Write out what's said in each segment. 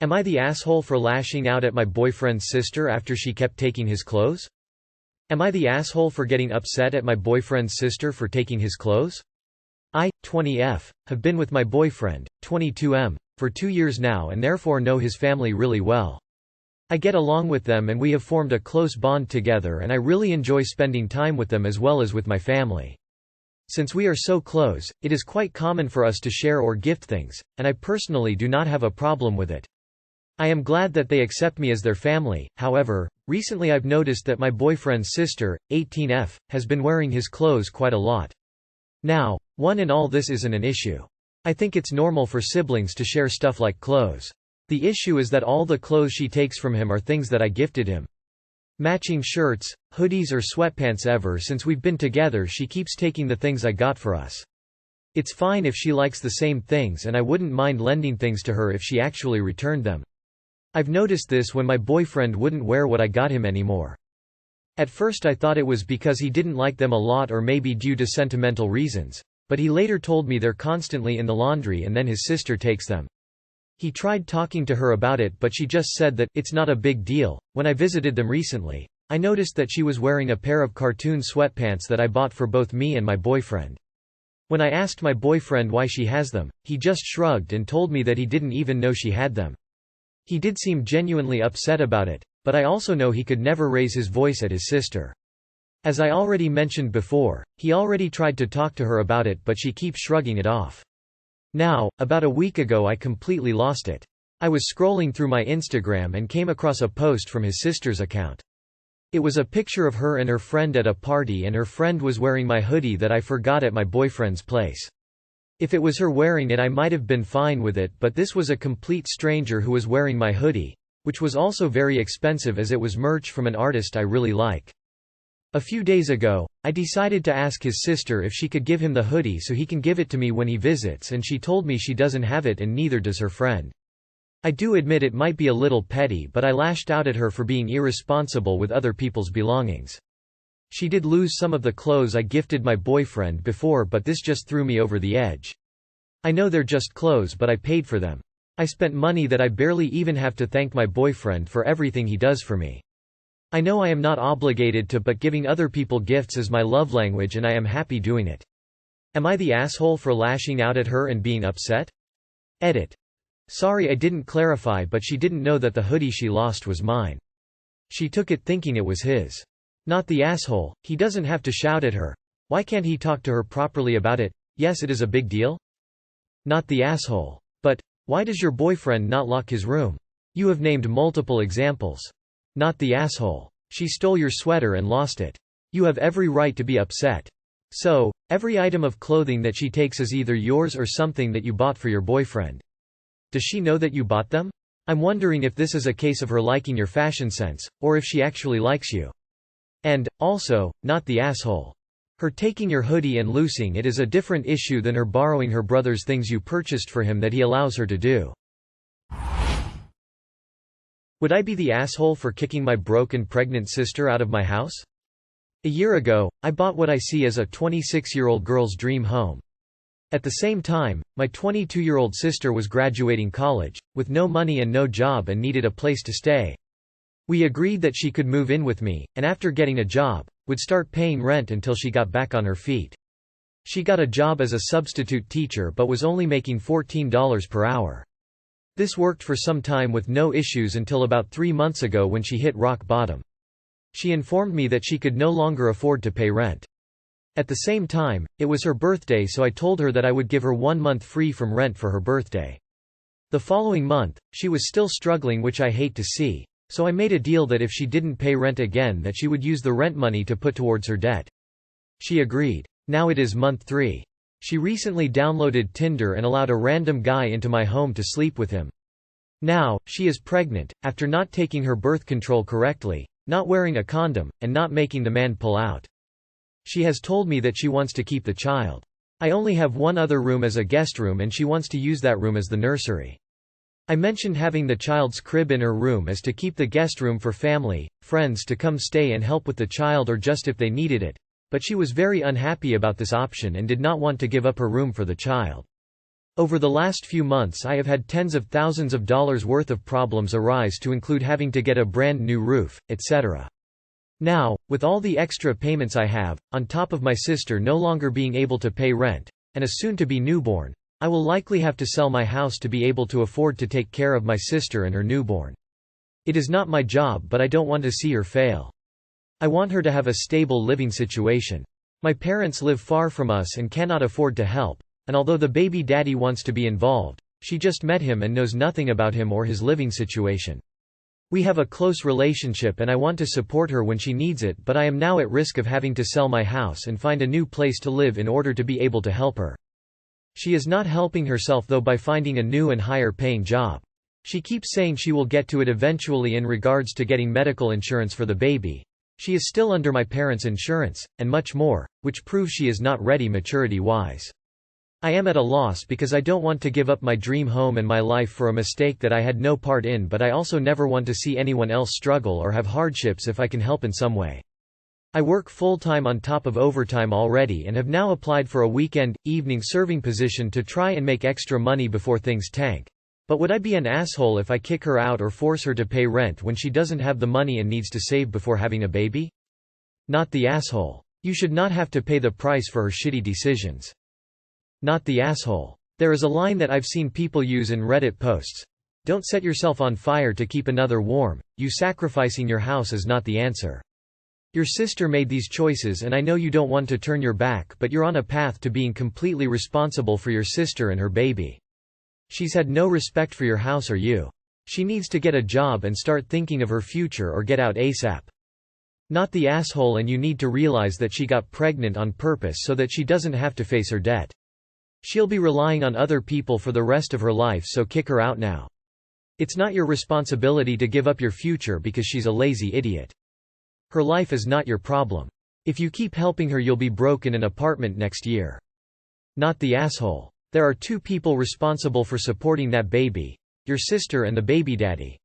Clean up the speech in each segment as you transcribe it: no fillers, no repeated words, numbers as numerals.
Am I the asshole for lashing out at my boyfriend's sister after she kept taking his clothes? Am I the asshole for getting upset at my boyfriend's sister for taking his clothes? I, 20F, have been with my boyfriend, 22M, for 2 years now and therefore know his family really well. I get along with them and we have formed a close bond together and I really enjoy spending time with them as well as with my family. Since we are so close, it is quite common for us to share or gift things, and I personally do not have a problem with it. I am glad that they accept me as their family. However, recently I've noticed that my boyfriend's sister, 18F, has been wearing his clothes quite a lot. Now, one and all this isn't an issue. I think it's normal for siblings to share stuff like clothes. The issue is that all the clothes she takes from him are things that I gifted him. Matching shirts, hoodies or sweatpants. Ever since we've been together she keeps taking the things I got for us. It's fine if she likes the same things and I wouldn't mind lending things to her if she actually returned them. I've noticed this when my boyfriend wouldn't wear what I got him anymore. At first I thought it was because he didn't like them a lot or maybe due to sentimental reasons, but he later told me they're constantly in the laundry and then his sister takes them. He tried talking to her about it but she just said that it's not a big deal. When I visited them recently, I noticed that she was wearing a pair of cartoon sweatpants that I bought for both me and my boyfriend. When I asked my boyfriend why she has them, he just shrugged and told me that he didn't even know she had them. He did seem genuinely upset about it, but I also know he could never raise his voice at his sister. As I already mentioned before, he already tried to talk to her about it but she keeps shrugging it off. Now, about a week ago I completely lost it. I was scrolling through my Instagram and came across a post from his sister's account. It was a picture of her and her friend at a party and her friend was wearing my hoodie that I forgot at my boyfriend's place. If it was her wearing it I might have been fine with it, but this was a complete stranger who was wearing my hoodie, which was also very expensive as it was merch from an artist I really like. A few days ago, I decided to ask his sister if she could give him the hoodie so he can give it to me when he visits and she told me she doesn't have it and neither does her friend. I do admit it might be a little petty but I lashed out at her for being irresponsible with other people's belongings. She did lose some of the clothes I gifted my boyfriend before but this just threw me over the edge. I know they're just clothes but I paid for them. I spent money that I barely even have to thank my boyfriend for everything he does for me. I know I am not obligated to but giving other people gifts is my love language and I am happy doing it. Am I the asshole for lashing out at her and being upset? Edit. Sorry I didn't clarify but she didn't know that the hoodie she lost was mine. She took it thinking it was his. Not the asshole, he doesn't have to shout at her. Why can't he talk to her properly about it? Yes, it is a big deal. Not the asshole. But, why does your boyfriend not lock his room? You have named multiple examples. Not the asshole. She stole your sweater and lost it. You have every right to be upset. So, every item of clothing that she takes is either yours or something that you bought for your boyfriend. Does she know that you bought them? I'm wondering if this is a case of her liking your fashion sense, or if she actually likes you. And, also, not the asshole. Her taking your hoodie and loosing it is a different issue than her borrowing her brother's things you purchased for him that he allows her to do. Would I be the asshole for kicking my broken pregnant sister out of my house? A year ago, I bought what I see as a 26-year-old girl's dream home. At the same time, my 22-year-old sister was graduating college, with no money and no job and needed a place to stay. We agreed that she could move in with me, and after getting a job, would start paying rent until she got back on her feet. She got a job as a substitute teacher but was only making $14 per hour. This worked for some time with no issues until about 3 months ago when she hit rock bottom. She informed me that she could no longer afford to pay rent. At the same time, it was her birthday so I told her that I would give her 1 month free from rent for her birthday. The following month, she was still struggling, which I hate to see. So I made a deal that if she didn't pay rent again that she would use the rent money to put towards her debt. She agreed. Now it is month 3. She recently downloaded Tinder and allowed a random guy into my home to sleep with him. Now, she is pregnant, after not taking her birth control correctly, not wearing a condom, and not making the man pull out. She has told me that she wants to keep the child. I only have one other room as a guest room and she wants to use that room as the nursery. I mentioned having the child's crib in her room as to keep the guest room for family, friends to come stay and help with the child or just if they needed it, but she was very unhappy about this option and did not want to give up her room for the child. Over the last few months I have had tens of thousands of dollars worth of problems arise, to include having to get a brand new roof, etc. Now, with all the extra payments I have, on top of my sister no longer being able to pay rent, and a soon-to-be newborn, I will likely have to sell my house to be able to afford to take care of my sister and her newborn. It is not my job, but I don't want to see her fail. I want her to have a stable living situation. My parents live far from us and cannot afford to help, and although the baby daddy wants to be involved, she just met him and knows nothing about him or his living situation. We have a close relationship and I want to support her when she needs it, but I am now at risk of having to sell my house and find a new place to live in order to be able to help her. She is not helping herself though by finding a new and higher paying job. She keeps saying she will get to it eventually in regards to getting medical insurance for the baby. She is still under my parents' insurance, and much more, which proves she is not ready maturity-wise. I am at a loss because I don't want to give up my dream home and my life for a mistake that I had no part in, but I also never want to see anyone else struggle or have hardships if I can help in some way. I work full-time on top of overtime already and have now applied for a weekend, evening serving position to try and make extra money before things tank. But would I be an asshole if I kick her out or force her to pay rent when she doesn't have the money and needs to save before having a baby? Not the asshole. You should not have to pay the price for her shitty decisions. Not the asshole. There is a line that I've seen people use in Reddit posts. Don't set yourself on fire to keep another warm. You sacrificing your house is not the answer. Your sister made these choices and I know you don't want to turn your back, but you're on a path to being completely responsible for your sister and her baby. She's had no respect for your house or you. She needs to get a job and start thinking of her future or get out ASAP. Not the asshole, and you need to realize that she got pregnant on purpose so that she doesn't have to face her debt. She'll be relying on other people for the rest of her life, so kick her out now. It's not your responsibility to give up your future because she's a lazy idiot. Her life is not your problem. If you keep helping her, you'll be broke in an apartment next year. Not the asshole. There are two people responsible for supporting that baby: your sister and the baby daddy.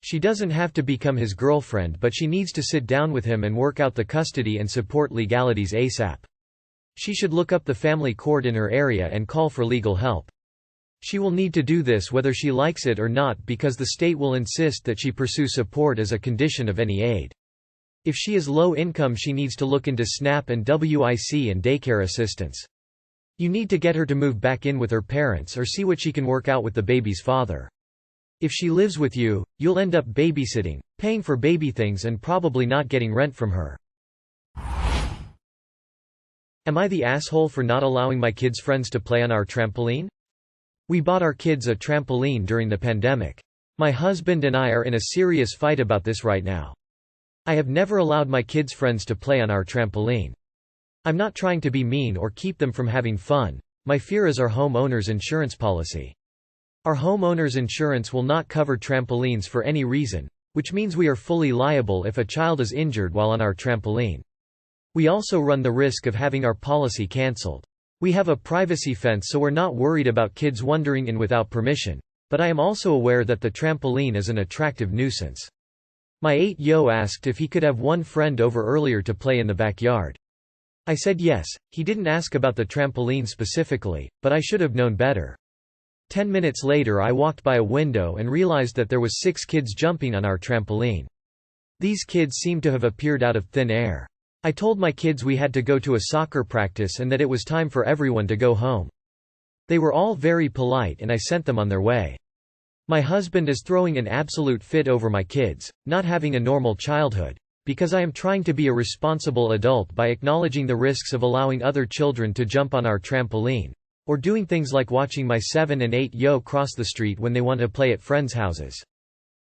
She doesn't have to become his girlfriend, but she needs to sit down with him and work out the custody and support legalities ASAP. She should look up the family court in her area and call for legal help. She will need to do this whether she likes it or not, because the state will insist that she pursue support as a condition of any aid. If she is low income, she needs to look into SNAP and WIC and daycare assistance. You need to get her to move back in with her parents or see what she can work out with the baby's father. If she lives with you, you'll end up babysitting, paying for baby things and probably not getting rent from her. Am I the asshole for not allowing my kids' friends to play on our trampoline? We bought our kids a trampoline during the pandemic. My husband and I are in a serious fight about this right now. I have never allowed my kids' friends to play on our trampoline. I'm not trying to be mean or keep them from having fun. My fear is our homeowner's insurance policy. Our homeowner's insurance will not cover trampolines for any reason, which means we are fully liable if a child is injured while on our trampoline. We also run the risk of having our policy cancelled. We have a privacy fence, so we're not worried about kids wandering in without permission, but I am also aware that the trampoline is an attractive nuisance. My 8-yo asked if he could have one friend over earlier to play in the backyard. I said yes. He didn't ask about the trampoline specifically, but I should have known better. 10 minutes later I walked by a window and realized that there was 6 kids jumping on our trampoline. These kids seemed to have appeared out of thin air. I told my kids we had to go to a soccer practice and that it was time for everyone to go home. They were all very polite and I sent them on their way. My husband is throwing an absolute fit over my kids not having a normal childhood, because I am trying to be a responsible adult by acknowledging the risks of allowing other children to jump on our trampoline, or doing things like watching my 7 and 8-yo cross the street when they want to play at friends' houses.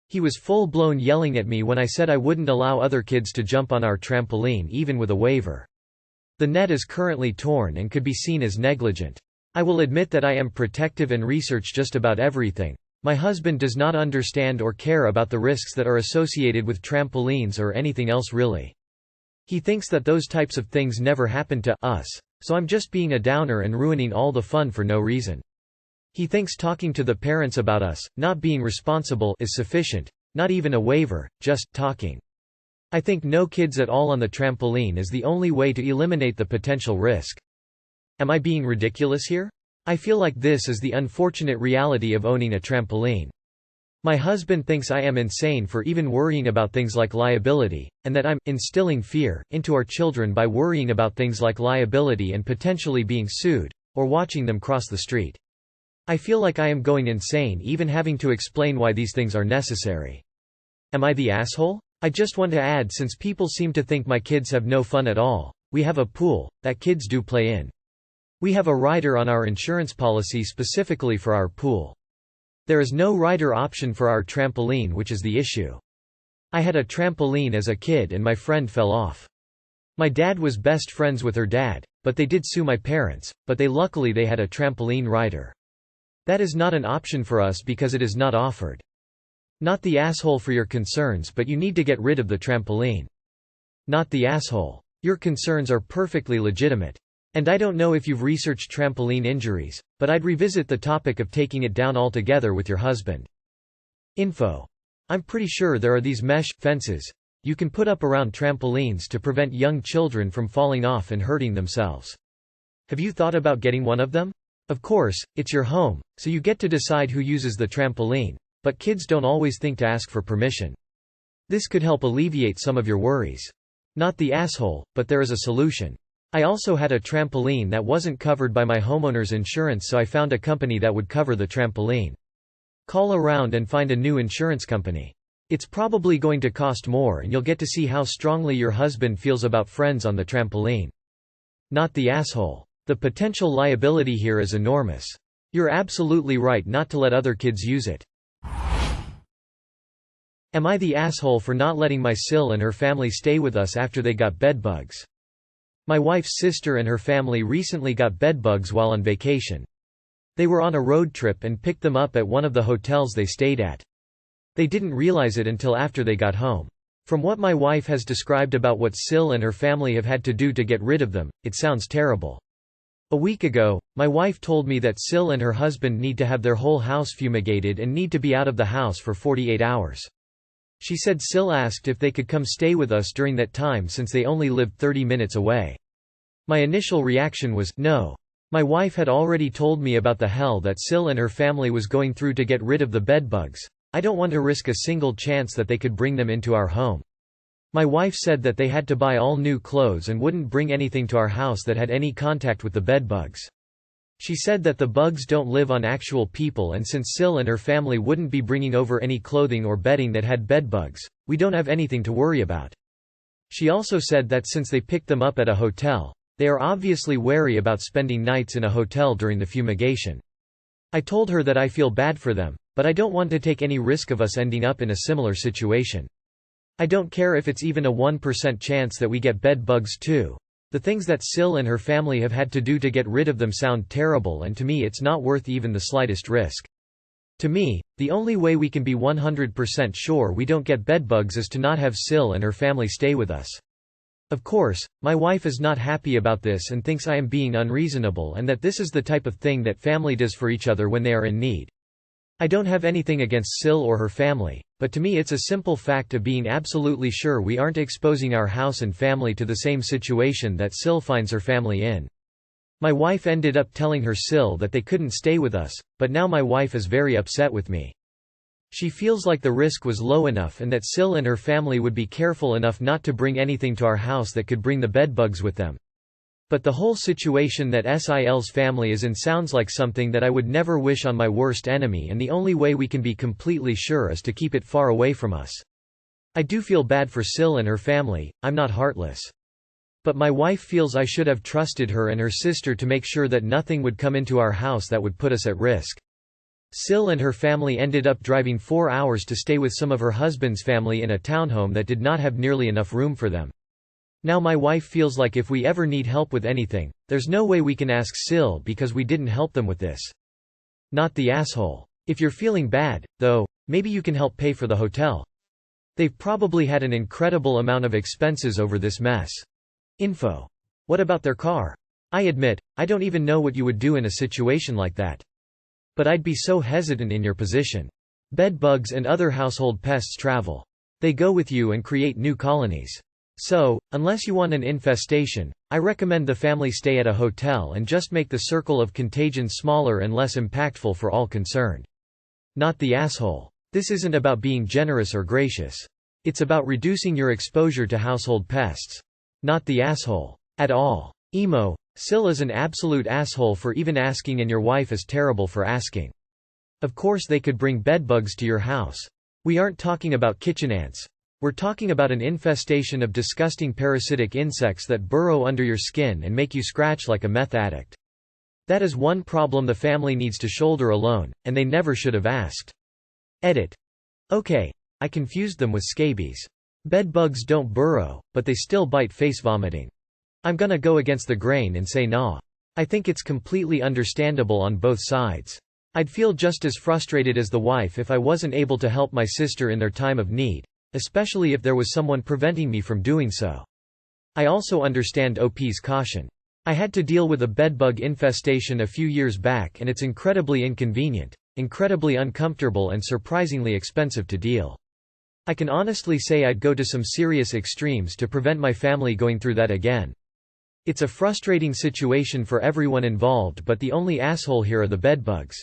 He was full-blown yelling at me when I said I wouldn't allow other kids to jump on our trampoline even with a waiver. The net is currently torn and could be seen as negligent. I will admit that I am protective and research just about everything. My husband does not understand or care about the risks that are associated with trampolines or anything else really. He thinks that those types of things never happen to us, so I'm just being a downer and ruining all the fun for no reason. He thinks talking to the parents about us not being responsible is sufficient, not even a waiver, just talking. I think no kids at all on the trampoline is the only way to eliminate the potential risk. Am I being ridiculous here? I feel like this is the unfortunate reality of owning a trampoline. My husband thinks I am insane for even worrying about things like liability, and that I'm instilling fear into our children by worrying about things like liability and potentially being sued, or watching them cross the street. I feel like I am going insane even having to explain why these things are necessary. Am I the asshole? I just want to add, since people seem to think my kids have no fun at all, we have a pool that kids do play in. We have a rider on our insurance policy specifically for our pool. There is no rider option for our trampoline, which is the issue. I had a trampoline as a kid and my friend fell off. My dad was best friends with her dad, but they did sue my parents, but luckily they had a trampoline rider. That is not an option for us because it is not offered. Not the asshole for your concerns, but you need to get rid of the trampoline. Not the asshole. Your concerns are perfectly legitimate. And I don't know if you've researched trampoline injuries, but I'd revisit the topic of taking it down altogether with your husband. Info. I'm pretty sure there are these mesh fences you can put up around trampolines to prevent young children from falling off and hurting themselves. Have you thought about getting one of them? Of course, it's your home, so you get to decide who uses the trampoline, but kids don't always think to ask for permission. This could help alleviate some of your worries. Not the asshole, but there is a solution. I also had a trampoline that wasn't covered by my homeowner's insurance, so I found a company that would cover the trampoline. Call around and find a new insurance company. It's probably going to cost more and you'll get to see how strongly your husband feels about friends on the trampoline. Not the asshole. The potential liability here is enormous. You're absolutely right not to let other kids use it. Am I the asshole for not letting my Sil and her family stay with us after they got bedbugs? My wife's sister and her family recently got bedbugs while on vacation. They were on a road trip and picked them up at one of the hotels they stayed at. They didn't realize it until after they got home. From what my wife has described about what Sil and her family have had to do to get rid of them, it sounds terrible. A week ago, my wife told me that Sil and her husband need to have their whole house fumigated and need to be out of the house for 48 hours. She said Sil asked if they could come stay with us during that time since they only lived 30 minutes away. My initial reaction was, no. My wife had already told me about the hell that Sil and her family was going through to get rid of the bedbugs. I don't want to risk a single chance that they could bring them into our home. My wife said that they had to buy all new clothes and wouldn't bring anything to our house that had any contact with the bedbugs. She said that the bugs don't live on actual people, and since Sil and her family wouldn't be bringing over any clothing or bedding that had bedbugs, we don't have anything to worry about. She also said that since they picked them up at a hotel, they are obviously wary about spending nights in a hotel during the fumigation. I told her that I feel bad for them, but I don't want to take any risk of us ending up in a similar situation. I don't care if it's even a 1% chance that we get bedbugs too. The things that Sil and her family have had to do to get rid of them sound terrible, and to me it's not worth even the slightest risk. To me, the only way we can be 100% sure we don't get bedbugs is to not have Sil and her family stay with us. Of course, my wife is not happy about this and thinks I am being unreasonable and that this is the type of thing that family does for each other when they are in need. I don't have anything against Sil or her family, but to me it's a simple fact of being absolutely sure we aren't exposing our house and family to the same situation that Sil finds her family in. My wife ended up telling her Sil that they couldn't stay with us, but now my wife is very upset with me. She feels like the risk was low enough and that Sil and her family would be careful enough not to bring anything to our house that could bring the bedbugs with them. But the whole situation that Sil's family is in sounds like something that I would never wish on my worst enemy, and the only way we can be completely sure is to keep it far away from us. I do feel bad for Sil and her family, I'm not heartless. But my wife feels I should have trusted her and her sister to make sure that nothing would come into our house that would put us at risk. Sil and her family ended up driving 4 hours to stay with some of her husband's family in a townhome that did not have nearly enough room for them. Now my wife feels like if we ever need help with anything, there's no way we can ask Sil because we didn't help them with this. Not the asshole. If you're feeling bad, though, maybe you can help pay for the hotel. They've probably had an incredible amount of expenses over this mess. Info. What about their car? I admit, I don't even know what you would do in a situation like that. But I'd be so hesitant in your position. Bed bugs and other household pests travel. They go with you and create new colonies. So, unless you want an infestation, I recommend the family stay at a hotel and just make the circle of contagion smaller and less impactful for all concerned. Not the asshole. This isn't about being generous or gracious. It's about reducing your exposure to household pests. Not the asshole. At all. Emo. Sil is an absolute asshole for even asking, and your wife is terrible for asking. Of course they could bring bedbugs to your house. We aren't talking about kitchen ants. We're talking about an infestation of disgusting parasitic insects that burrow under your skin and make you scratch like a meth addict. That is one problem the family needs to shoulder alone, and they never should have asked. Edit. Okay. I confused them with scabies. Bedbugs don't burrow, but they still bite, face vomiting. I'm gonna go against the grain and say nah. I think it's completely understandable on both sides. I'd feel just as frustrated as the wife if I wasn't able to help my sister in their time of need, especially if there was someone preventing me from doing so. I also understand OP's caution. I had to deal with a bedbug infestation a few years back, and it's incredibly inconvenient, incredibly uncomfortable, and surprisingly expensive to deal. I can honestly say I'd go to some serious extremes to prevent my family going through that again. It's a frustrating situation for everyone involved, but the only asshole here are the bedbugs.